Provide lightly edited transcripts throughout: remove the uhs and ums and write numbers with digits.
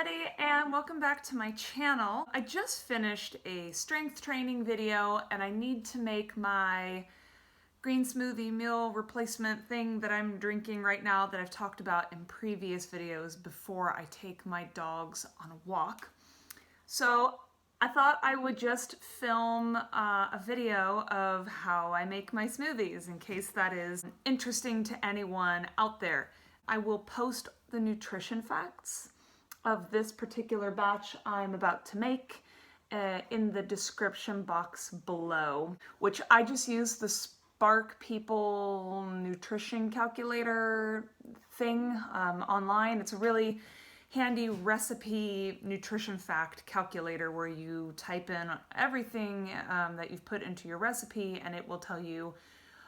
everybody, and welcome back to my channel. I just finished a strength training video and I need to make my green smoothie meal replacement thing that I'm drinking right now that I've talked about in previous videos before I take my dogs on a walk. So I thought I would just film a video of how I make my smoothies in case that is interesting to anyone out there. I will post the nutrition facts of this particular batch I'm about to make in the description box below, which I just use the Spark People nutrition calculator thing online. It's a really handy recipe nutrition fact calculator where you type in everything that you've put into your recipe and it will tell you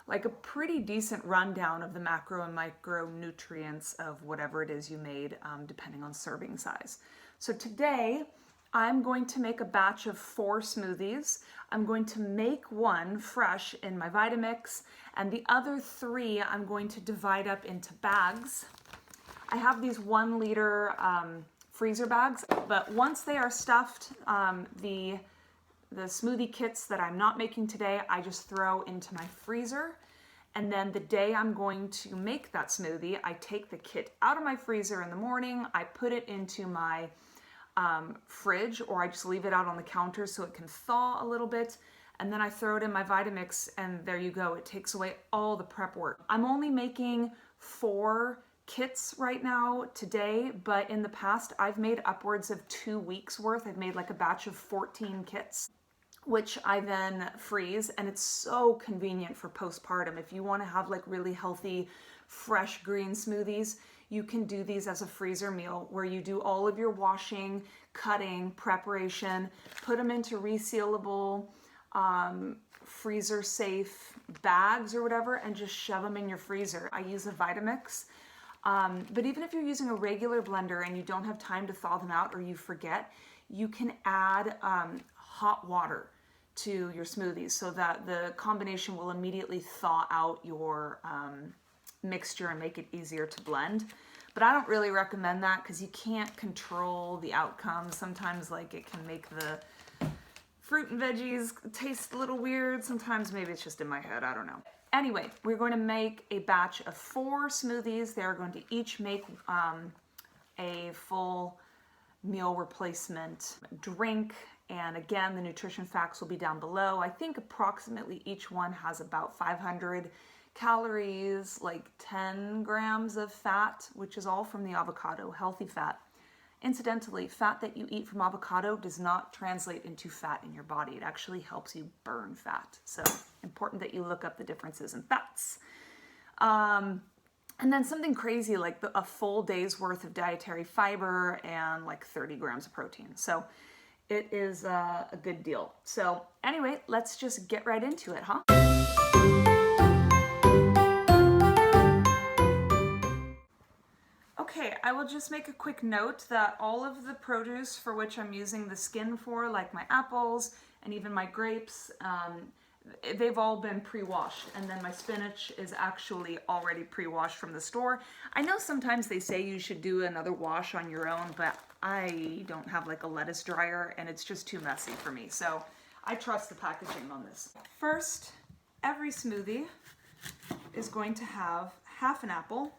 like a pretty decent rundown of the macro and micronutrients of whatever it is you made, depending on serving size. So today, I'm going to make a batch of 4 smoothies. I'm going to make one fresh in my Vitamix, and the other 3 I'm going to divide up into bags. I have these 1 liter freezer bags, but once they are stuffed, the smoothie kits that I'm not making today, I just throw into my freezer. And then the day I'm going to make that smoothie, I take the kit out of my freezer in the morning, I put it into my fridge, or I just leave it out on the counter so it can thaw a little bit. And then I throw it in my Vitamix and there you go. It takes away all the prep work. I'm only making 4 kits right now today, but in the past I've made upwards of 2 weeks worth. I've made like a batch of 14 kits, which I then freeze, and it's so convenient for postpartum. If you want to have like really healthy, fresh green smoothies, you can do these as a freezer meal where you do all of your washing, cutting, preparation, put them into resealable, freezer safe bags or whatever, and just shove them in your freezer. I use a Vitamix. But even if you're using a regular blender and you don't have time to thaw them out or you forget, you can add hot water to your smoothies so that the combination will immediately thaw out your mixture and make it easier to blend. But I don't really recommend that because you can't control the outcome. Sometimes like it can make the fruit and veggies taste a little weird. Sometimes maybe it's just in my head, I don't know. Anyway, we're going to make a batch of 4 smoothies. They're going to each make a full meal replacement drink. And again, the nutrition facts will be down below. I think approximately each one has about 500 calories, like 10 grams of fat, which is all from the avocado, healthy fat. Incidentally, fat that you eat from avocado does not translate into fat in your body. It actually helps you burn fat. So important that you look up the differences in fats. And then something crazy like a full day's worth of dietary fiber and like 30 grams of protein. So it is a good deal. So anyway, let's just get right into it, huh? Okay, I will just make a quick note that all of the produce for which I'm using the skin for, like my apples and even my grapes, they've all been pre-washed, and then my spinach is actually already pre-washed from the store. I know sometimes they say you should do another wash on your own, but I don't have like a lettuce dryer and it's just too messy for me. So I trust the packaging on this. First, every smoothie is going to have half an apple.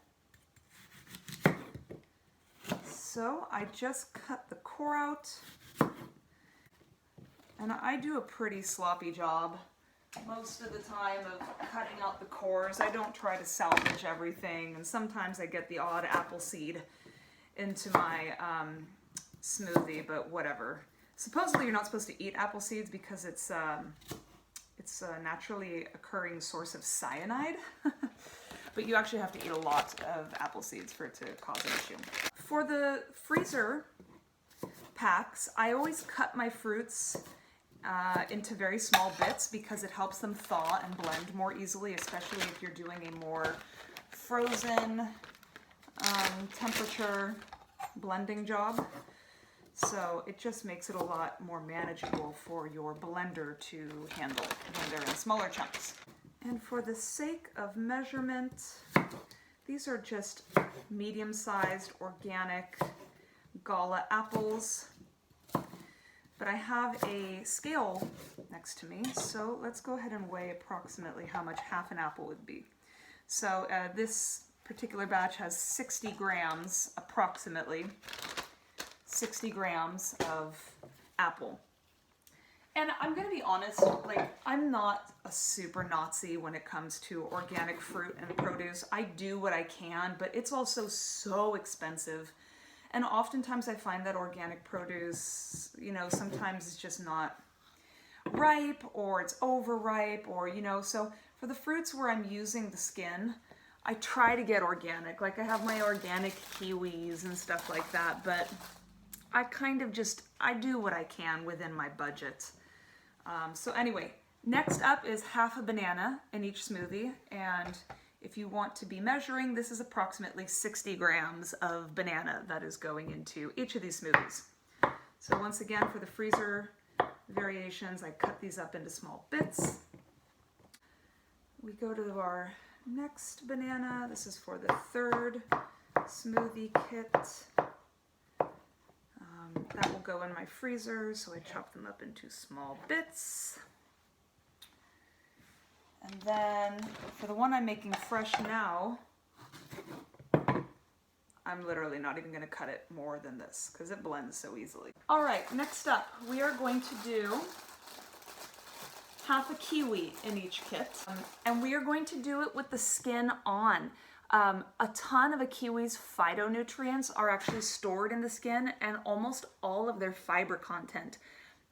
So I just cut the core out, and I do a pretty sloppy job most of the time of cutting out the cores. I don't try to salvage everything, and sometimes I get the odd apple seed into my smoothie, but whatever. Supposedly you're not supposed to eat apple seeds because it's a naturally occurring source of cyanide. But you actually have to eat a lot of apple seeds for it to cause an issue. For the freezer packs, I always cut my fruits into very small bits because it helps them thaw and blend more easily, especially if you're doing a more frozen temperature blending job. So it just makes it a lot more manageable for your blender to handle when they're in smaller chunks. And for the sake of measurement, these are just medium-sized organic gala apples. But I have a scale next to me, so let's go ahead and weigh approximately how much half an apple would be. So this particular batch has 60 grams, approximately 60 grams of apple. And I'm gonna be honest, like, I'm not a super Nazi when it comes to organic fruit and produce. I do what I can, but it's also so expensive. And oftentimes I find that organic produce, you know, sometimes it's just not ripe or it's overripe or, you know, so for the fruits where I'm using the skin, I try to get organic. Like I have my organic kiwis and stuff like that, but I kind of just, I do what I can within my budget. So anyway, next up is half a banana in each smoothie, and if you want to be measuring, this is approximately 60 grams of banana that is going into each of these smoothies. So once again, for the freezer variations, I cut these up into small bits. We go to our next banana. This is for the third smoothie kit. That will go in my freezer, so I chop them up into small bits. And then for the one I'm making fresh now, I'm literally not even going to cut it more than this because it blends so easily. All right, next up, we are going to do half a kiwi in each kit, and we are going to do it with the skin on. A ton of a kiwi's phytonutrients are actually stored in the skin, and almost all of their fiber content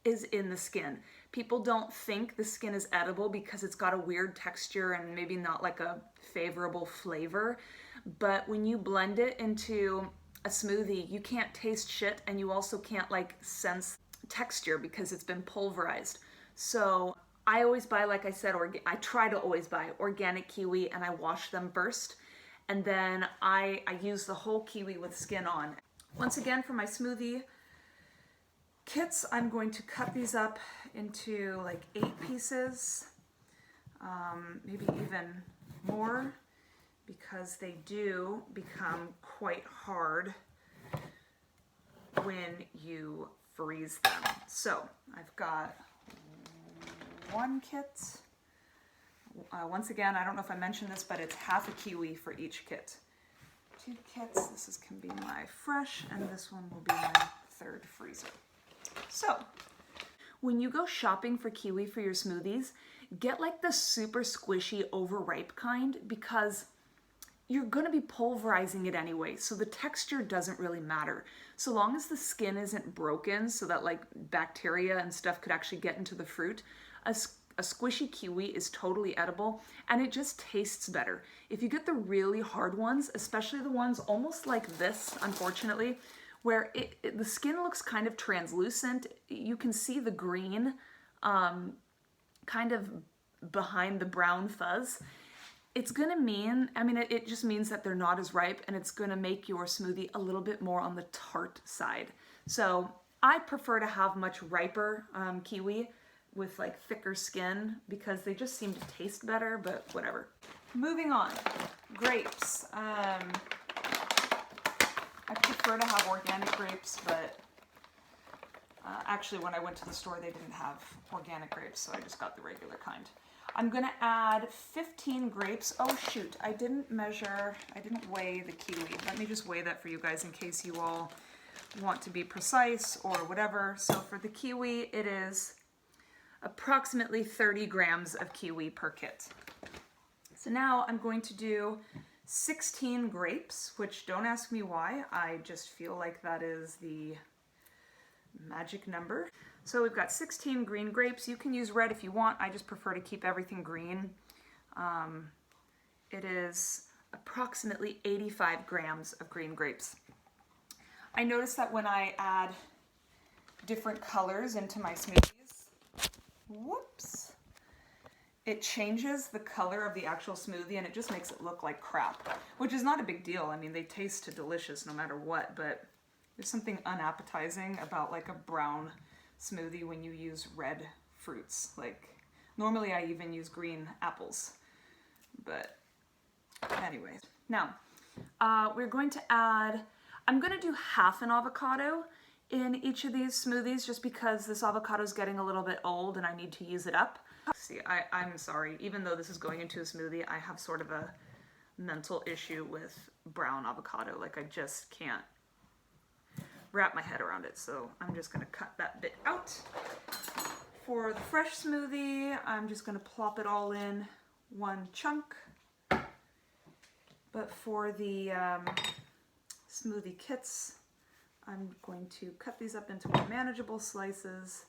is in the skin. People don't think the skin is edible because it's got a weird texture and maybe not like a favorable flavor, but when you blend it into a smoothie, you can't taste shit, and you also can't like sense texture because it's been pulverized. So I always buy, like I said, I try to always buy organic kiwi, and I wash them first. And then I use the whole kiwi with skin on. Once again, for my smoothie kits, I'm going to cut these up into like 8 pieces, maybe even more, because they do become quite hard when you freeze them. So I've got one kit. Once again, I don't know if I mentioned this, but it's half a kiwi for each kit. 2 kits, this can be my fresh, and this one will be my third freezer. So, when you go shopping for kiwi for your smoothies, get like the super squishy, overripe kind, because you're gonna be pulverizing it anyway, so the texture doesn't really matter. So long as the skin isn't broken so that like bacteria and stuff could actually get into the fruit, a squishy kiwi is totally edible, and it just tastes better. If you get the really hard ones, especially the ones almost like this, unfortunately, where the skin looks kind of translucent, you can see the green kind of behind the brown fuzz, it's gonna mean, it just means that they're not as ripe, and it's gonna make your smoothie a little bit more on the tart side. So I prefer to have much riper kiwi with like thicker skin because they just seem to taste better, but whatever. Moving on, grapes. I prefer to have organic grapes, but actually when I went to the store they didn't have organic grapes, so I just got the regular kind. I'm gonna add 15 grapes. Oh shoot, I didn't weigh the kiwi. Let me just weigh that for you guys in case you all want to be precise or whatever. So for the kiwi, it is approximately 30 grams of kiwi per kit. So now I'm going to do 16 grapes, which don't ask me why, I just feel like that is the magic number. So we've got 16 green grapes. You can use red if you want, I just prefer to keep everything green. It is approximately 85 grams of green grapes. I noticed that when I add different colors into my smoothies, whoops, it changes the color of the actual smoothie, and it just makes it look like crap, which is not a big deal. I mean, they taste delicious no matter what, but there's something unappetizing about like a brown smoothie when you use red fruits. Like normally I even use green apples, but anyways. Now we're going to add, I'm gonna do half an avocado in each of these smoothies just because this avocado is getting a little bit old and I need to use it up. See, I'm sorry, even though this is going into a smoothie, I have sort of a mental issue with brown avocado. Like, I just can't wrap my head around it, so I'm just gonna cut that bit out. For the fresh smoothie, I'm just gonna plop it all in one chunk. But for the smoothie kits, I'm going to cut these up into more manageable slices,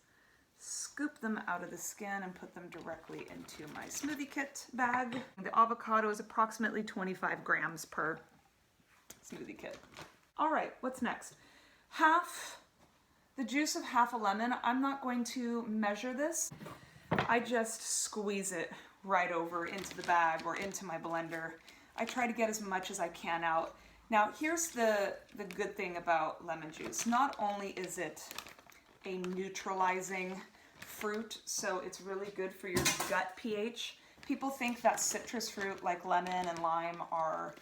scoop them out of the skin, and put them directly into my smoothie kit bag. The avocado is approximately 25 grams per smoothie kit. All right, what's next? The juice of half a lemon. I'm not going to measure this. I just squeeze it right over into the bag or into my blender. I try to get as much as I can out. Now, here's the good thing about lemon juice. Not only is it a neutralizing fruit, so it's really good for your gut pH. People think that citrus fruit like lemon and lime are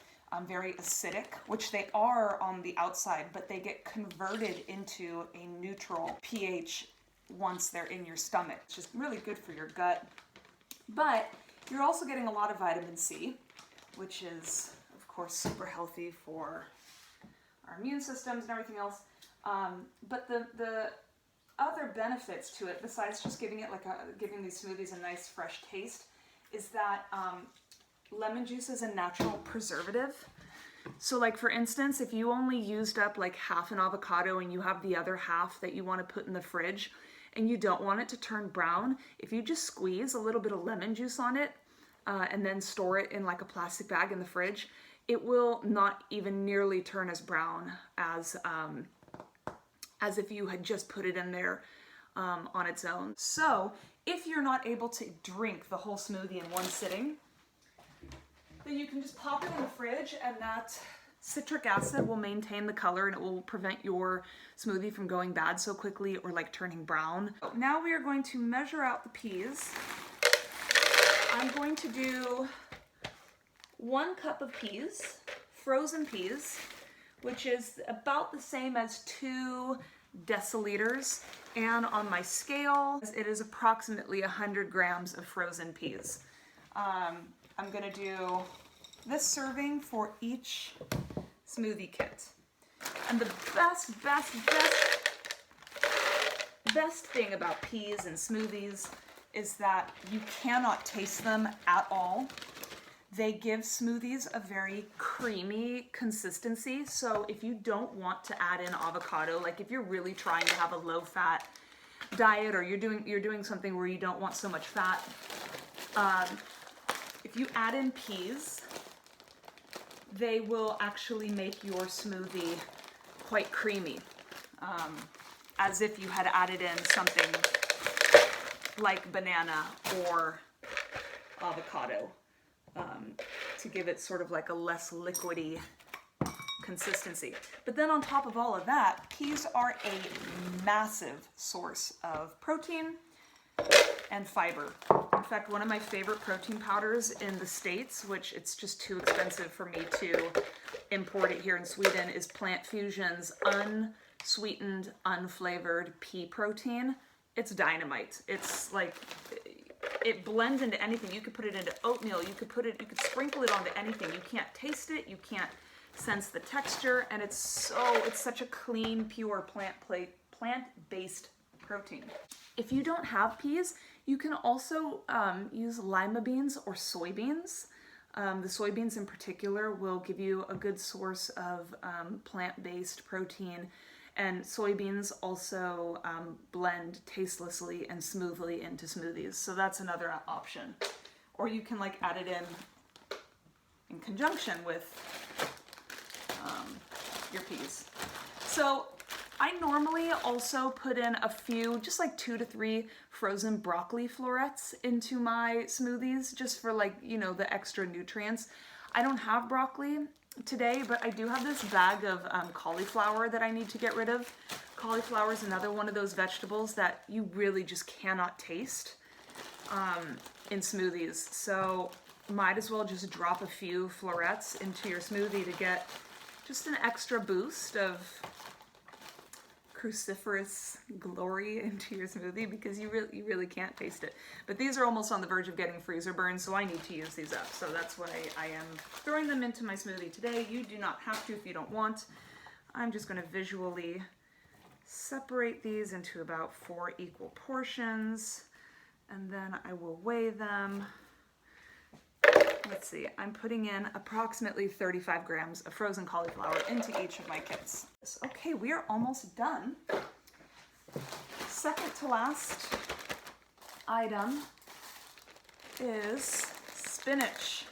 very acidic, which they are on the outside, but they get converted into a neutral pH once they're in your stomach. It's just really good for your gut. But you're also getting a lot of vitamin C, which is, of course, super healthy for our immune systems and everything else. But the other benefits to it, besides just giving it giving these smoothies a nice fresh taste, is that lemon juice is a natural preservative. So, like, for instance, if you only used up like half an avocado and you have the other half that you want to put in the fridge and you don't want it to turn brown, if you just squeeze a little bit of lemon juice on it and then store it in like a plastic bag in the fridge, it will not even nearly turn as brown as if you had just put it in there on its own. So if you're not able to drink the whole smoothie in one sitting, then you can just pop it in the fridge, and that citric acid will maintain the color and it will prevent your smoothie from going bad so quickly or like turning brown. Now we are going to measure out the peas. I'm going to do 1 cup of peas, frozen peas, which is about the same as 2 deciliters. And on my scale, it is approximately 100 grams of frozen peas. I'm gonna do this serving for each smoothie kit. And the best thing about peas and smoothies is that you cannot taste them at all. They give smoothies a very creamy consistency. So if you don't want to add in avocado, like if you're really trying to have a low-fat diet, or you're doing something where you don't want so much fat, if you add in peas, they will actually make your smoothie quite creamy, as if you had added in something like banana or avocado, to give it sort of like a less liquidy consistency. But then on top of all of that, peas are a massive source of protein and fiber. In fact, one of my favorite protein powders in the States, which it's just too expensive for me to import it here in Sweden, is Plant Fusion's unsweetened, unflavored pea protein. It's dynamite. It's like, it blends into anything. You could put it into oatmeal, you could sprinkle it onto anything. You can't taste it, you can't sense the texture, and it's such a clean, pure plant-based protein. If you don't have peas, you can also use lima beans or soybeans. The soybeans in particular will give you a good source of plant-based protein, and soybeans also blend tastelessly and smoothly into smoothies, so that's another option. Or you can like add it in conjunction with your peas. So I normally also put in a few, just like 2 to 3 frozen broccoli florets into my smoothies, just for like, you know, the extra nutrients. I don't have broccoli today, but I do have this bag of cauliflower that I need to get rid of. Cauliflower is another one of those vegetables that you really just cannot taste in smoothies. So might as well just drop a few florets into your smoothie to get just an extra boost of cruciferous glory into your smoothie, because you really can't taste it. But these are almost on the verge of getting freezer burn, so I need to use these up. So that's why I am throwing them into my smoothie today. You do not have to if you don't want. I'm just going to visually separate these into about 4 equal portions, and then I will weigh them. Let's see, I'm putting in approximately 35 grams of frozen cauliflower into each of my kits. Okay, we are almost done. Second to last item is spinach,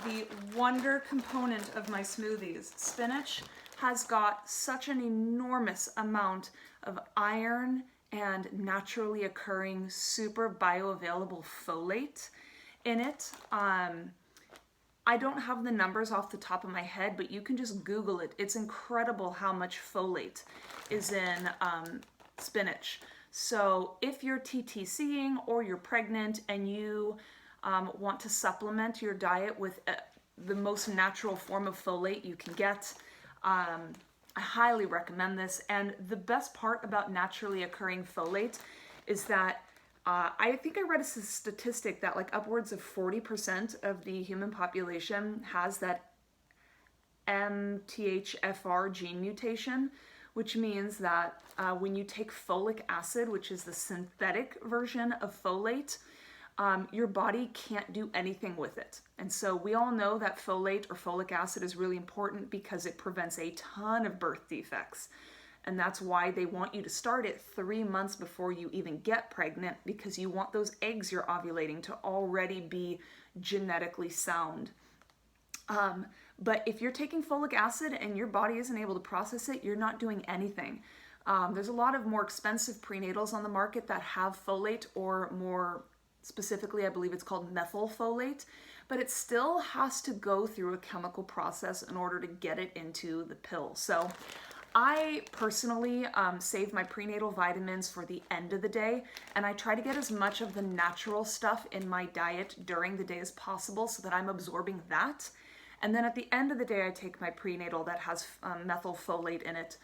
the wonder component of my smoothies. Spinach has got such an enormous amount of iron and naturally occurring super bioavailable folate in it. I don't have the numbers off the top of my head, but you can just Google it. It's incredible how much folate is in spinach. So if you're TTCing or you're pregnant and you want to supplement your diet with the most natural form of folate you can get, I highly recommend this. And the best part about naturally occurring folate is that I think I read a statistic that like upwards of 40% of the human population has that MTHFR gene mutation, which means that when you take folic acid, which is the synthetic version of folate, your body can't do anything with it. And so we all know that folate or folic acid is really important because it prevents a ton of birth defects. And that's why they want you to start it 3 months before you even get pregnant, because you want those eggs you're ovulating to already be genetically sound. But if you're taking folic acid and your body isn't able to process it, you're not doing anything. There's a lot of more expensive prenatals on the market that have folate, or more specifically, I believe it's called methylfolate, but it still has to go through a chemical process in order to get it into the pill. So I personally save my prenatal vitamins for the end of the day, and I try to get as much of the natural stuff in my diet during the day as possible so that I'm absorbing that. And then at the end of the day, I take my prenatal that has methylfolate in it.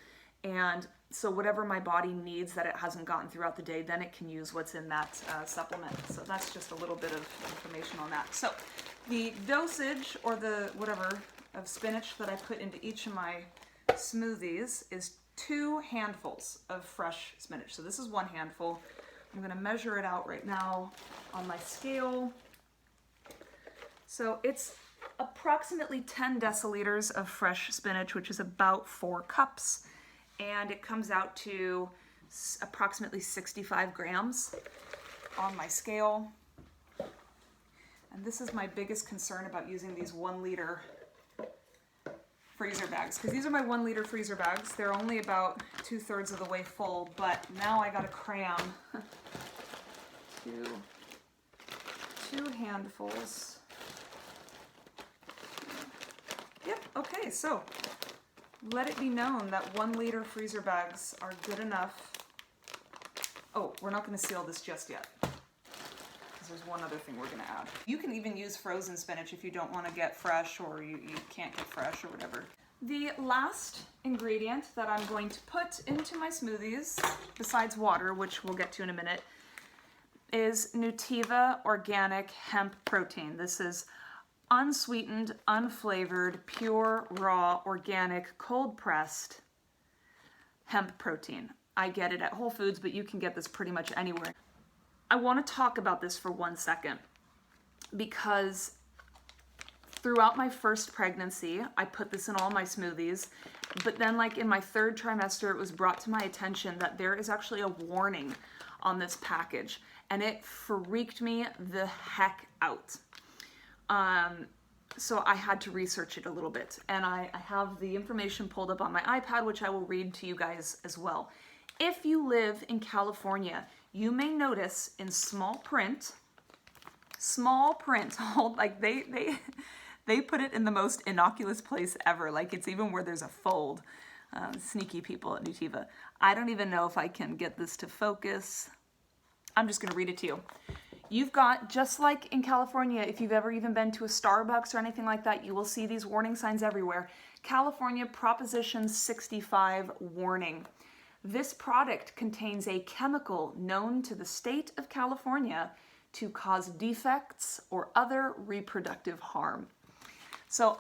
And so whatever my body needs that it hasn't gotten throughout the day, then it can use what's in that supplement. So that's just a little bit of information on that. So the dosage, or the whatever, of spinach that I put into each of my smoothies is 2 handfuls of fresh spinach. So this is 1 handful. I'm going to measure it out right now on my scale. So it's approximately 10 deciliters of fresh spinach, which is about 4 cups. And it comes out to approximately 65 grams on my scale. And this is my biggest concern about using these 1 liter freezer bags, because these are my 1 liter freezer bags. They're only about 2/3 of the way full, but now I gotta cram 2 handfuls. Yep, okay, so let it be known that 1 liter freezer bags are good enough. Oh, we're not gonna seal this just yet, because there's one other thing we're gonna add. You can even use frozen spinach if you don't want to get fresh, or you can't get fresh or whatever. The last ingredient that I'm going to put into my smoothies, besides water, which we'll get to in a minute, is Nutiva Organic Hemp Protein. This is unsweetened, unflavored, pure, raw, organic, cold-pressed hemp protein. I get it at Whole Foods, but you can get this pretty much anywhere. I want to talk about this for 1 second, because throughout my first pregnancy, I put this in all my smoothies, but then like in my 3rd trimester, it was brought to my attention that there is actually a warning on this package, and it freaked me the heck out. So I had to research it a little bit, and I have the information pulled up on my iPad, which I will read to you guys as well. If you live in California, you may notice in small print, hold, like they put it in the most innocuous place ever, like it's even where there's a fold. Sneaky people at Nutiva. I don't even know if I can get this to focus. I'm just gonna read it to you. you've got, just like in California, if you've ever even been to a Starbucks or anything like that, you will see these warning signs everywhere. California Proposition 65 warning. This product contains a chemical known to the state of California to cause defects or other reproductive harm. So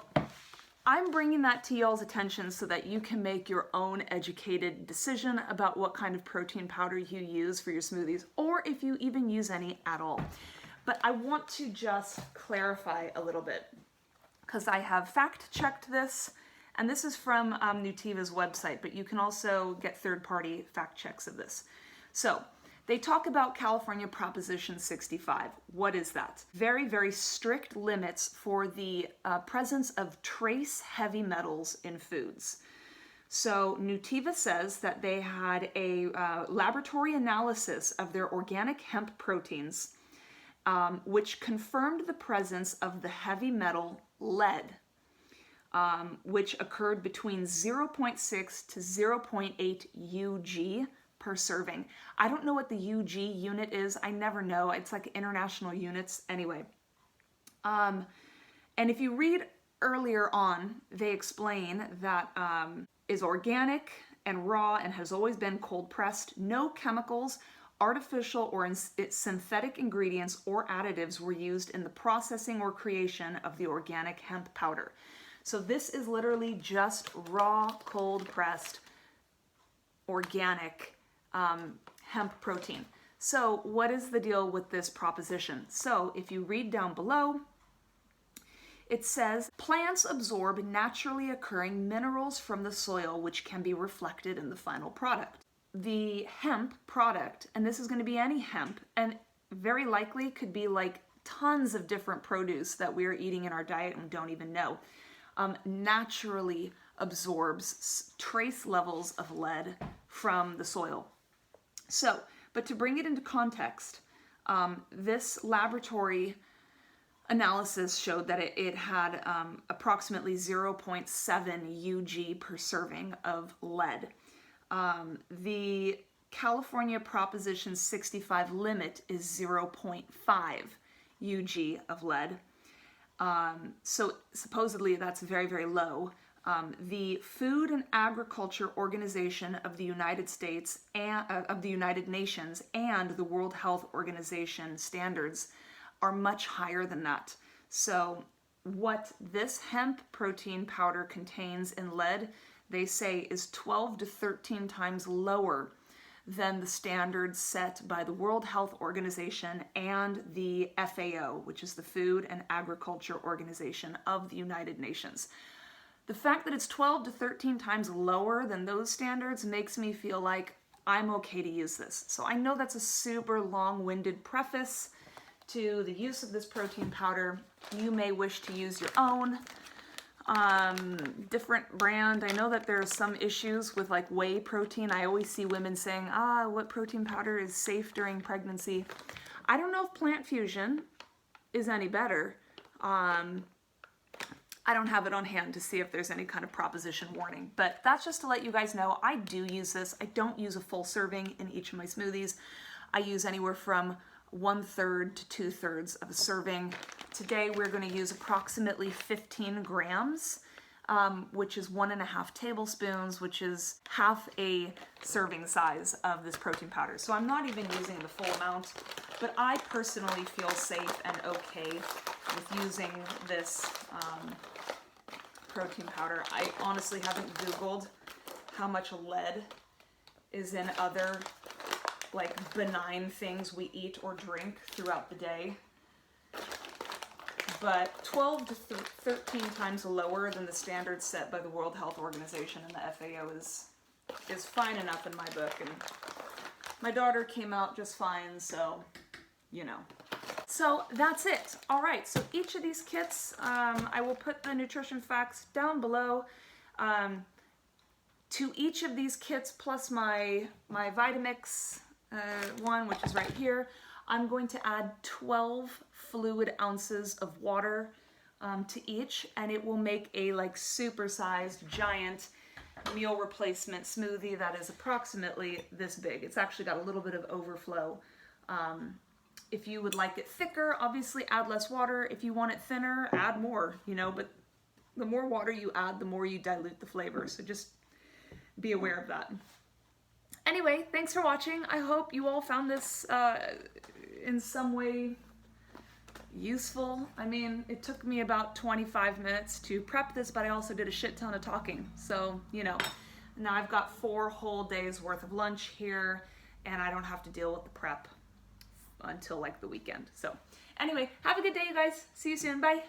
I'm bringing that to y'all's attention so that you can make your own educated decision about what kind of protein powder you use for your smoothies, or if you even use any at all. But I want to just clarify a little bit, because I have fact-checked this, and this is from Nutiva's website, but you can also get third-party fact checks of this. So they talk about California Proposition 65. What is that? Very, very strict limits for the presence of trace heavy metals in foods. So Nutiva says that they had a laboratory analysis of their organic hemp proteins, which confirmed the presence of the heavy metal lead, which occurred between 0.6 to 0.8 UG per serving. I don't know what the UG unit is. I never know. It's like international units anyway. And if you read earlier on, they explain that is organic and raw and has always been cold pressed. No chemicals, artificial or synthetic ingredients or additives were used in the processing or creation of the organic hemp powder. So this is literally just raw, cold pressed, organic hemp protein. So what is the deal with this proposition? So if you read down below, it says plants absorb naturally occurring minerals from the soil, which can be reflected in the final product. The hemp product, and this is going to be any hemp, and very likely could be like tons of different produce that we're eating in our diet and don't even know, naturally absorbs trace levels of lead from the soil. So, but to bring it into context, this laboratory analysis showed that it had approximately 0.7 UG per serving of lead. The California Proposition 65 limit is 0.5 UG of lead. So supposedly that's very, very low. The Food and Agriculture Organization of the United States and of the United Nations and the World Health Organization standards are much higher than that. So what this hemp protein powder contains in lead, they say, is 12 to 13 times lower than the standards set by the World Health Organization and the FAO, which is the Food and Agriculture Organization of the United Nations. The fact that it's 12 to 13 times lower than those standards makes me feel like I'm okay to use this. So I know that's a super long-winded preface to the use of this protein powder. You may wish to use your own different brand. I know that there are some issues with like whey protein. I always see women saying, what protein powder is safe during pregnancy? I don't know if Plant Fusion is any better. I don't have it on hand to see if there's any kind of proposition warning, but that's just to let you guys know I do use this. I don't use a full serving in each of my smoothies. I use anywhere from 1/3 to 2/3 of a serving. Today we're going to use approximately 15 grams, which is 1.5 tablespoons, which is half a serving size of this protein powder. So I'm not even using the full amount, but I personally feel safe and okay with using this protein powder. I honestly haven't Googled how much lead is in other like benign things we eat or drink throughout the day, but 12 to 13 times lower than the standards set by the World Health Organization and the FAO is fine enough in my book, and my daughter came out just fine, so you know. So that's it. All right, so each of these kits, I will put the nutrition facts down below. To each of these kits, plus my Vitamix one, which is right here, I'm going to add 12 fluid ounces of water to each, and it will make a like super-sized giant meal replacement smoothie that is approximately this big. It's actually got a little bit of overflow If you would like it thicker, obviously add less water. If you want it thinner, add more, you know, but the more water you add, the more you dilute the flavor. So just be aware of that. Anyway, thanks for watching. I hope you all found this in some way useful. I mean, it took me about 25 minutes to prep this, but I also did a shit ton of talking. So, you know, now I've got 4 whole days worth of lunch here, and I don't have to deal with the prep until like the weekend. So anyway, have a good day, you guys. See you soon. Bye.